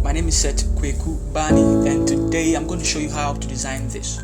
My name is Seth K Bani, and today I'm going to show you how to design this.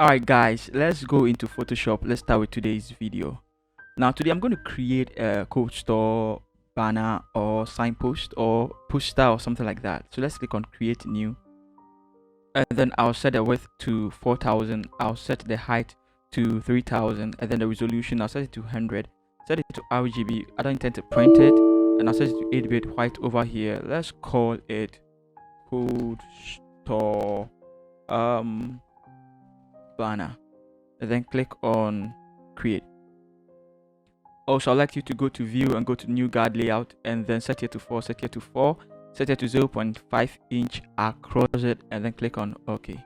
Alright guys, let's go into Photoshop. Let's start with today's video. Now today I'm going to create a code store, banner or signpost or poster or something like that. So let's click on create new, and then I'll set the width to 4000. I'll set the height to 3000, and then the resolution I'll set it to 100. Set it to RGB. I don't intend to print it, and I'll set it to 8-bit white over here. Let's call it code store banner, and then click on create. Also, I'd like you to go to view and go to new guide layout, and then set here to 4, set here to 4, set it to 0.5 inch across it, and then click on OK.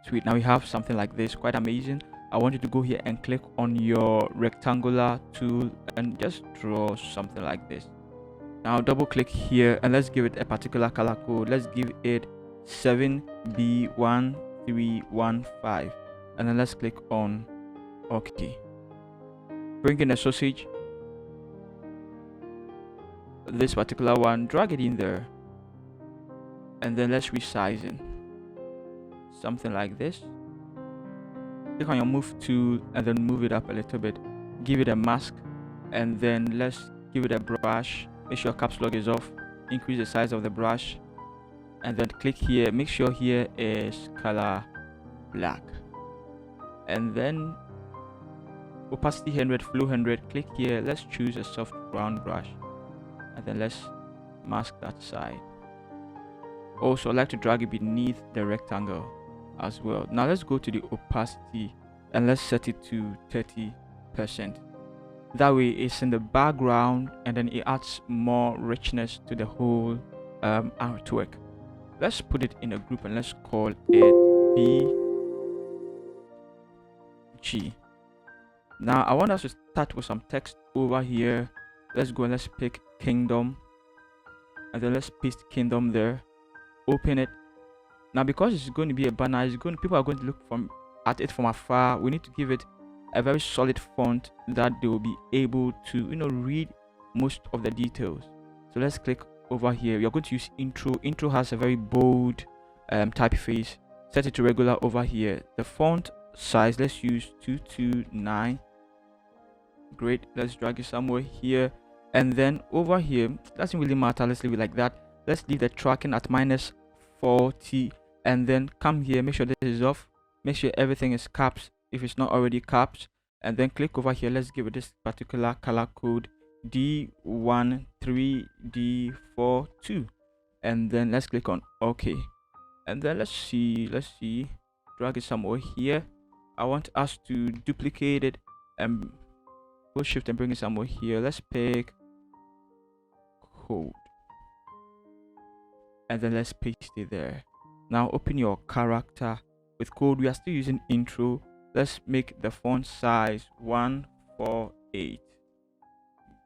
Sweet. Now we have something like this, quite amazing. I want you to go here and click on your rectangular tool and just draw something like this. Now double click here and let's give it a particular color code. Let's give it 7B1315, and then let's click on OK. Bring in a sausage, this particular one, drag it in there, and then let's resize it, something like this. Click on your move tool and then move it up a little bit, give it a mask, and then let's give it a brush. Make sure caps lock is off, increase the size of the brush, and then click here. Make sure here is color black, and then opacity 100, flow 100. Click here, let's choose a soft brown brush, and then let's mask that side. Also, I like to drag it beneath the rectangle as well. Now let's go to the opacity and let's set it to 30%. That way it's in the background, and then it adds more richness to the whole artwork. Let's put it in a group and let's call it BG. Now I want us to start with some text over here. Let's go and let's pick kingdom, and then let's paste kingdom there. Open it. Now because it's going to be a banner, people are going to look at it from afar. We need to give it a very solid font that they will be able to read most of the details. So let's click over here. We are going to use intro has a very bold typeface. Set it to regular over here. The font size, let's use 229. Great. Let's drag it somewhere here, and then over here, doesn't really matter, let's leave it like that. Let's leave the tracking at -40, and then come here, make sure this is off, make sure everything is caps if it's not already caps, and then click over here. Let's give it this particular color code D13D42, and then let's click on OK, and then let's see, drag it somewhere here. I want us to duplicate it and go shift and bring it somewhere here. Let's pick code, and then let's paste it there. Now open your character with code. We are still using intro. Let's make the font size 148.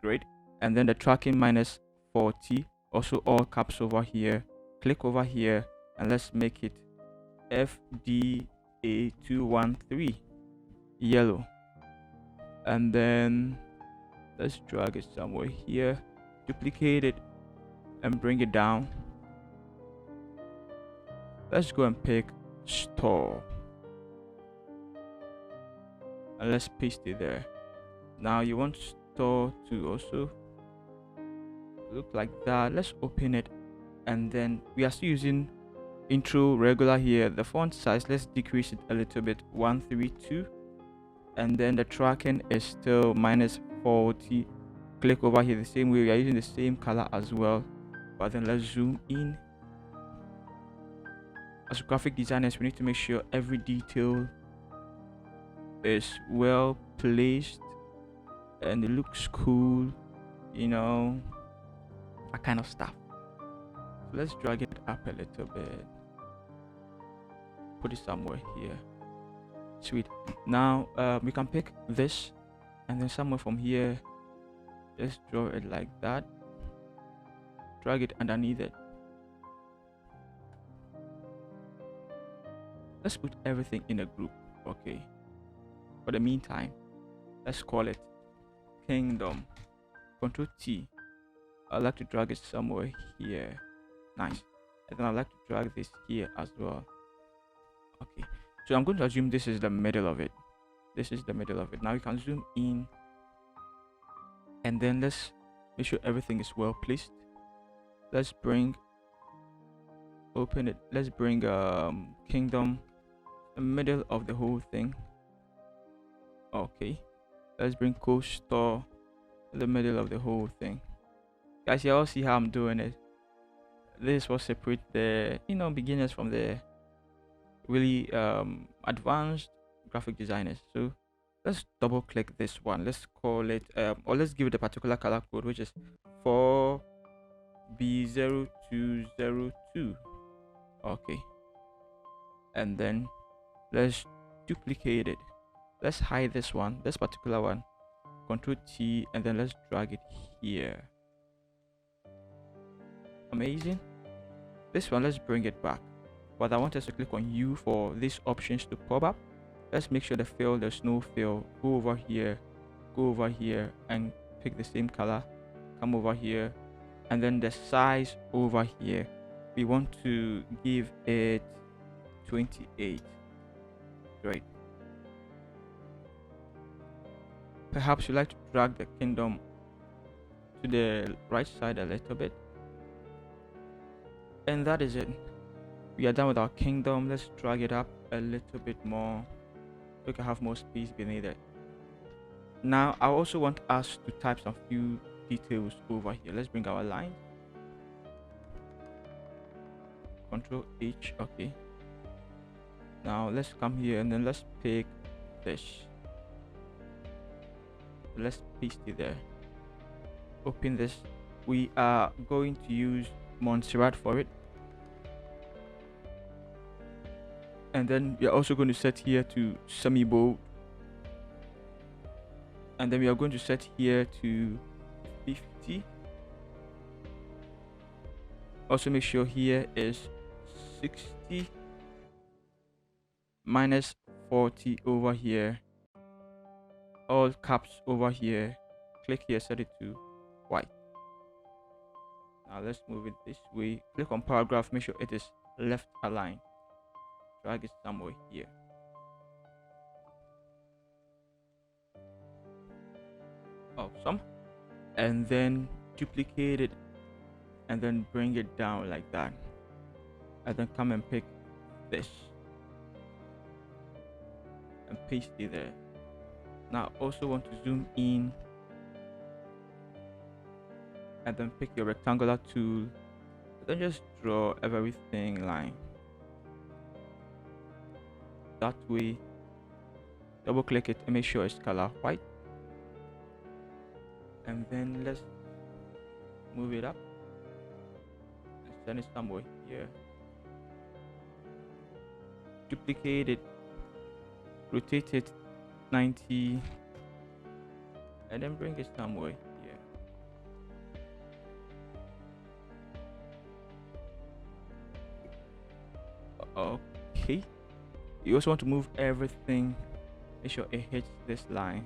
Great. And then the tracking -40, also all caps over here. Click over here and let's make it FDA213 yellow, and then let's drag it somewhere here, duplicate it and bring it down. Let's go and pick store, and let's paste it there. Now you want store to also look like that. Let's open it, and then we are still using intro regular here. The font size, let's decrease it a little bit, 132, and then the tracking is still -40. Click over here the same way. We are using the same color as well, but then let's zoom in. As graphic designers, we need to make sure every detail is well placed and it looks cool, that kind of stuff. So let's drag it up a little bit, put it somewhere here. Sweet. Now we can pick this, and then somewhere from here just draw it like that, drag it underneath it. Let's put everything in a group. Okay, for the meantime, let's call it kingdom. Control T. I'd like to drag it somewhere here. Nice. And then I'd like to drag this here as well. Okay. So I'm going to assume this is the middle of it. This is the middle of it. Now you can zoom in. And then let's make sure everything is well placed. Let's open it. Let's bring kingdom the middle of the whole thing. Okay. Let's bring co-store the middle of the whole thing. Guys, you all see how I'm doing it. This will separate the beginners from the really advanced graphic designers. So let's double click this one. Let's call it or let's give it a particular color code, which is 4B0202. Okay, and then let's duplicate it. Let's hide this one, this particular one. Control T, and then let's drag it here. Amazing. This one, let's bring it back, but I want us to click on U for these options to pop up. Let's make sure there's no fill. Go over here, and pick the same color. Come over here, and then the size over here, we want to give it 28. Great. Perhaps you like to drag the kingdom to the right side a little bit. And that is it. We are done with our kingdom. Let's drag it up a little bit more. We can have more space beneath it. Now I also want us to type some few details over here. Let's bring our line. Control H. Okay. Now let's come here and then let's pick this. Let's paste it there. Open this. We are going to use Montserrat for it. And then we are also going to set here to semi-bold. And then we are going to set here to 50. Also make sure here is 60 minus 40 over here. All caps over here. Click here, set it to white. Now let's move it this way. Click on paragraph, make sure it is left aligned. Drag it somewhere here. Awesome. And then duplicate it and then bring it down like that. And then come and pick this and paste it there. Now also want to zoom in and then pick your rectangular tool, then just draw everything line. That way, double click it and make sure it's color white. And then let's move it up and send it somewhere here. Duplicate it, rotate it 90, and then bring it somewhere here. Okay. You also want to move everything. Make sure it hits this line,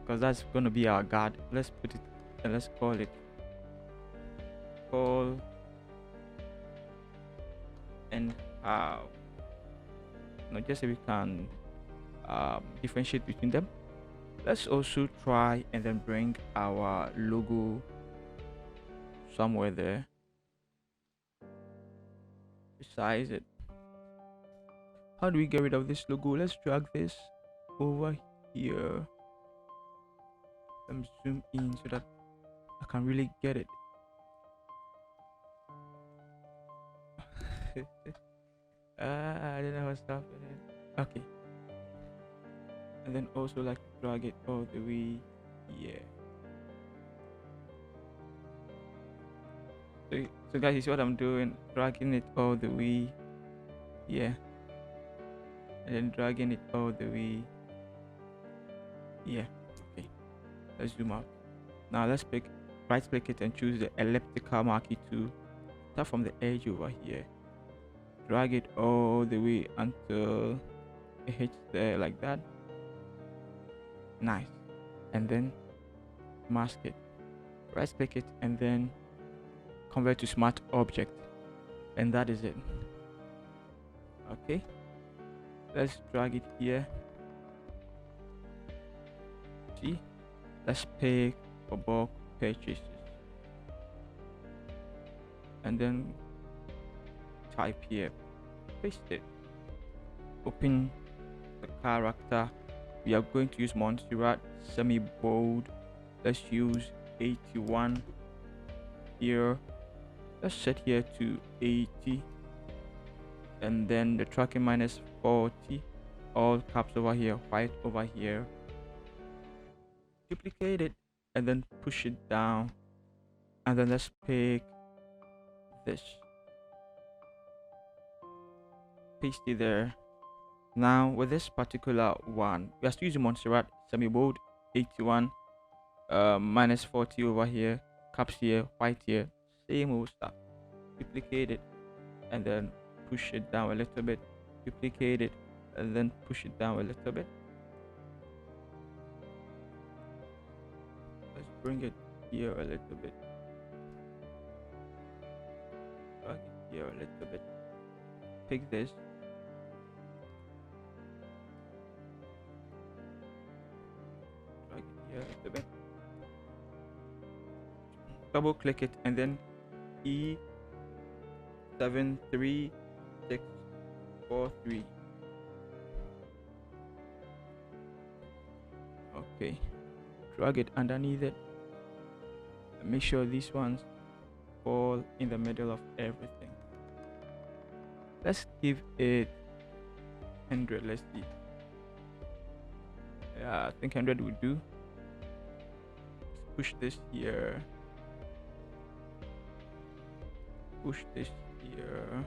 because that's gonna be our guard. Let's put it and let's call it call and how. Now just so we can differentiate between them. Let's also try and then bring our logo somewhere there. Resize it. How do we get rid of this logo? Let's drag this over here. Let me zoom in so that I can really get it. I don't know what's happening. Okay. And then also like to drag it all the way here. So guys, you see what I'm doing? Dragging it all the way here. And then dragging it all the way here. Okay. Let's zoom out. Now let's right click it and choose the elliptical marquee tool. Start from the edge over here. Drag it all the way until it hits there like that. Nice. And then mask it. right click it and then convert to smart object, and that is it. Okay, let's drag it here. See, let's pay for bulk purchases and then type here, paste it, open the character. We are going to use Montserrat semi bold. Let's use 81 here. Let's set here to 80, and then the tracking minus 40, all caps over here, white over here. Duplicate it and then push it down, and then let's pick this, paste it there. Now with this particular one, we are still using Montserrat semi bold, 81, minus 40 over here, caps here, white here, same old stuff. Duplicate it and then push it down a little bit, duplicate it and then push it down a little bit. Let's bring it here a little bit, drag it here a little bit, pick this, drag it here a little bit, double click it and then E73643. Okay, drag it underneath it and make sure these ones fall in the middle of everything. Let's give it 100. Let's see. Yeah, I think 100 would do. Let's push this here, push this here,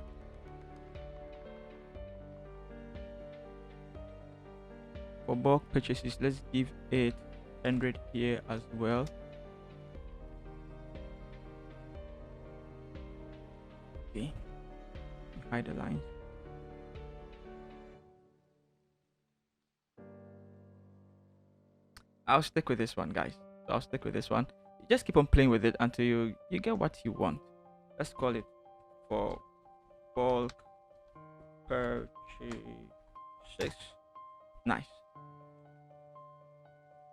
for bulk purchases let's give it 100 here as well. Okay, hide the lines. I'll stick with this one, guys. So I'll stick with this one. You just keep on playing with it until you get what you want. Let's call it for bulk purchases. Nice.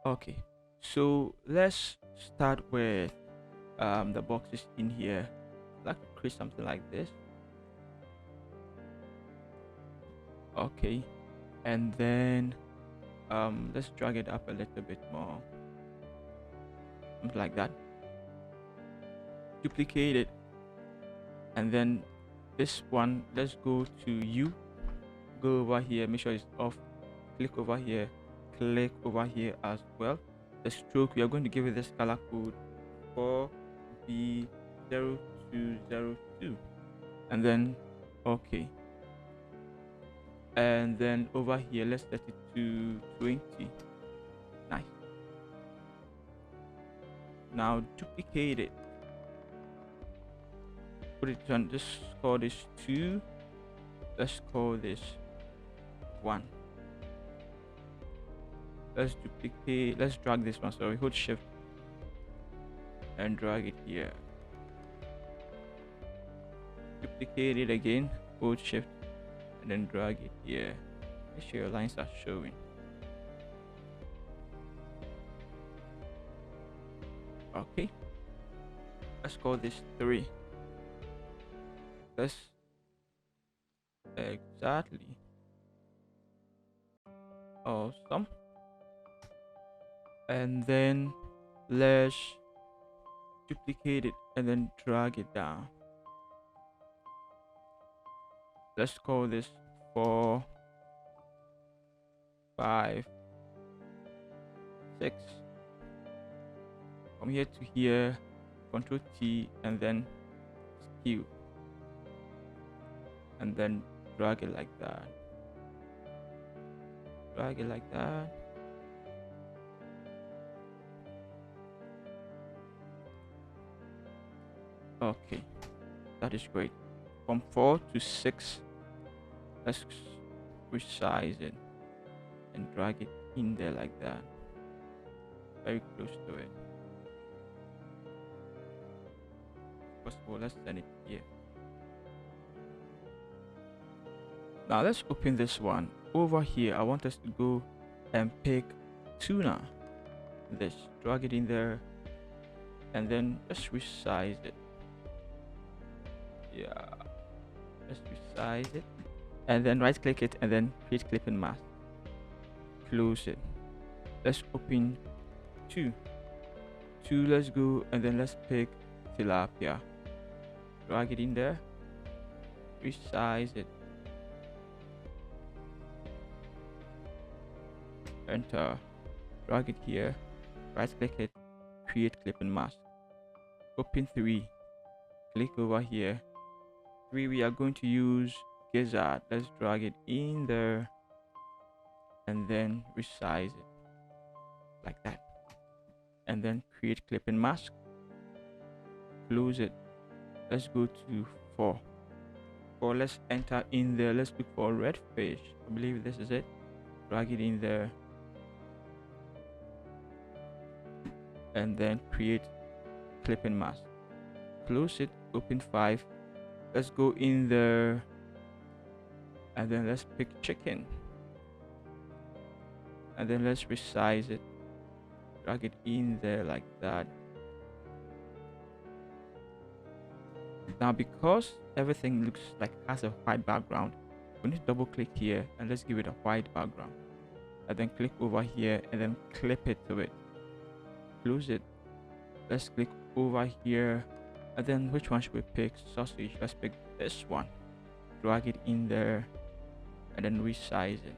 Okay, so let's start with the boxes in here. I'd like to create something like this. Okay, and then let's drag it up a little bit more, something like that. Duplicate it, and then this one, let's go to U, go over here, make sure it's off, click over here, click over here as well. The stroke, we are going to give it this color code 4B0202, and then okay, and then over here let's set it to 20. Nice. Now duplicate it, put it on, just call this 2, let's call this 1. Let's duplicate, let's drag this one, sorry, hold shift and drag it here, duplicate it again, hold shift and then drag it here. Make sure your lines are showing. Okay, let's call this 3. Let's exactly, awesome. And then let's duplicate it and then drag it down. Let's call this 4, 5, 6. From here to here, Control T and then skew, and then drag it like that, drag it like that. Okay, that is great. From 4 to 6, let's resize it and drag it in there like that, very close to it. First of all, let's send it here. Now let's open this one. Over here, I want us to go and pick tuna. This, drag it in there, and then just resize it. Yeah, just resize it, and then right click it, and then create clipping mask. Close it. Let's open two. Let's go, and then let's pick tilapia. Drag it in there, resize it, enter, drag it here, right click it, create clipping mask. Open 3, click over here. 3, we are going to use gizzard. Let's drag it in there and then resize it like that, and then create clipping mask. Close it. Let's go to 4. Let's enter in there. Let's look for red fish. I believe this is it. Drag it in there and then create clipping mask. Close it. Open 5. Let's go in there and then let's pick chicken, and then let's resize it. Drag it in there like that. Now, because everything looks like it has a white background, we need to double click here and let's give it a white background, and then click over here and then clip it to it. Close it. Let's click over here, and then which one should we pick? Sausage. Let's pick this one. Drag it in there and then resize it.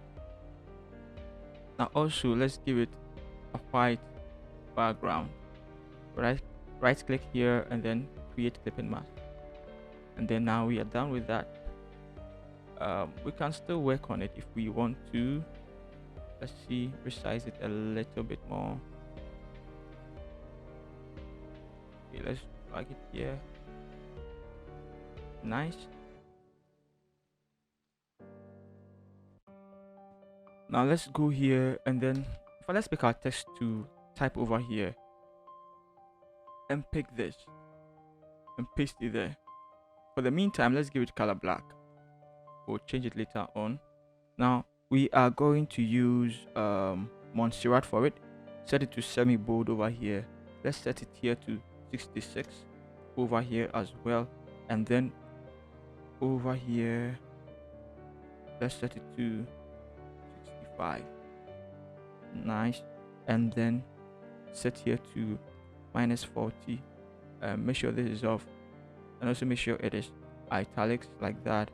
Now also let's give it a white background. Right click here and then create clipping mask. And then now we are done with that. We can still work on it if we want to. Let's see, resize it a little bit more. Okay, let's drag it here. Nice. Now let's go here and then let's pick our text to type over here and pick this and paste it there. For the meantime, let's give it color black. We'll change it later on. Now we are going to use Montserrat for it. Set it to semi bold over here. Let's set it here to 66 over here as well, and then over here let's set it to 65. Nice. And then set here to -40. Make sure this is off, and also make sure it is italics like that,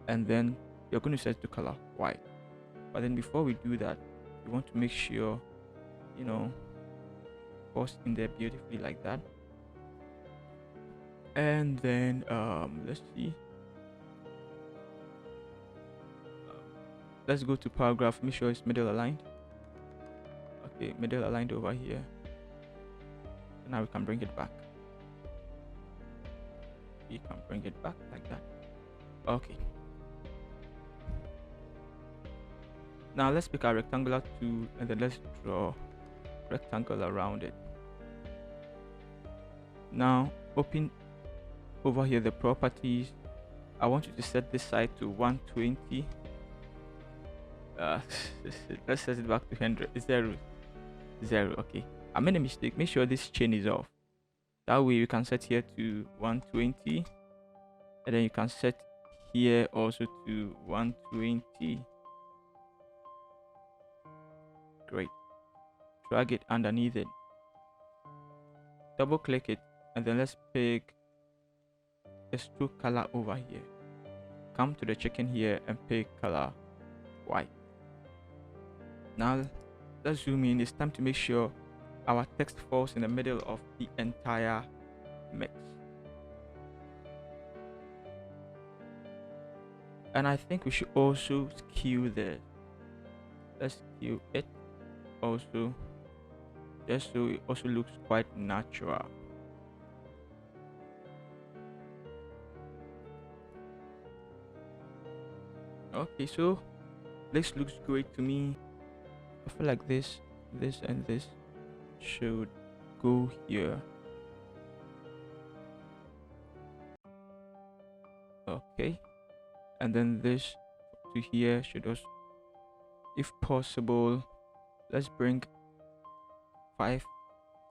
and then you're going to set it to color white. But then before we do that, you want to make sure post in there beautifully like that. And then let's see, let's go to paragraph. Make sure it's middle aligned. Okay, middle aligned over here. And now we can bring it back. We can bring it back like that. Okay, now let's pick our rectangular tool and then let's draw rectangle around it. Now open over here the properties. I want you to set this side to 120. Let's set it back to 100. 0. Okay, I made a mistake. Make sure this chain is off. That way we can set here to 120, and then you can set here also to 120. Great. Drag it underneath it, double click it, and then let's pick the stroke color over here. Come to the chicken here and pick color white. Now let's zoom in. It's time to make sure our text falls in the middle of the entire mix. And I think we should also skew this. Let's skew it also, just so it also looks quite natural. Okay, so this looks great to me. I feel like this and this should go here. Okay, and then this to here should also, if possible, let's bring 5,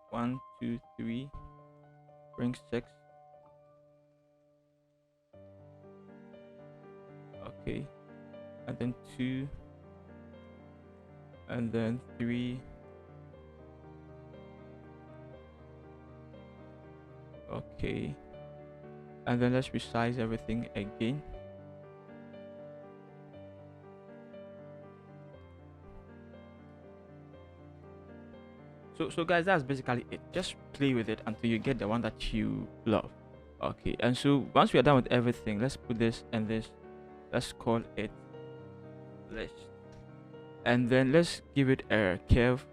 1, 2, 3, bring 6. Okay, and then 2, and then 3. Okay, and then let's resize everything again. So guys, that's basically it. Just play with it until you get the one that you love. Okay, and so once we are done with everything, let's put this and this, let's call it list, and then let's give it a curve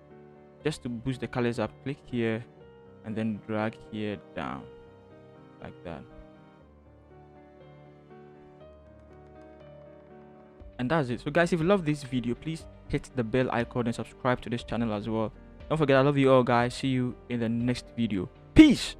just to boost the colors up. Click here and then drag here down like that, and that's it. So guys, if you love this video, please hit the bell icon and subscribe to this channel as well. Don't forget, I love you all guys. See you in the next video. Peace.